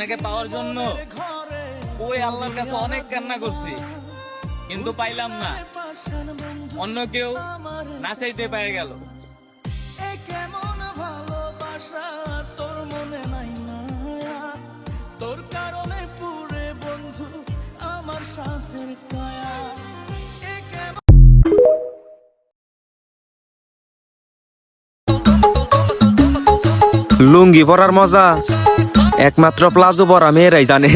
আপনাকে পাওয়ার জন্য ওই আল্লাহর কাছে অনেক কান্না করছি, কিন্তু পাইলাম না। অন্য কেউ না চাইতে পেয়ে গেল। কেমন ভালোবাসা তোর মনে নাই মায়া, তোর কারণে পুরে বন্ধু আমার সাথের কায়া। লুঙ্গি পরার মজা একমাত্র প্লাজো পরা মেয়েরাই জানে।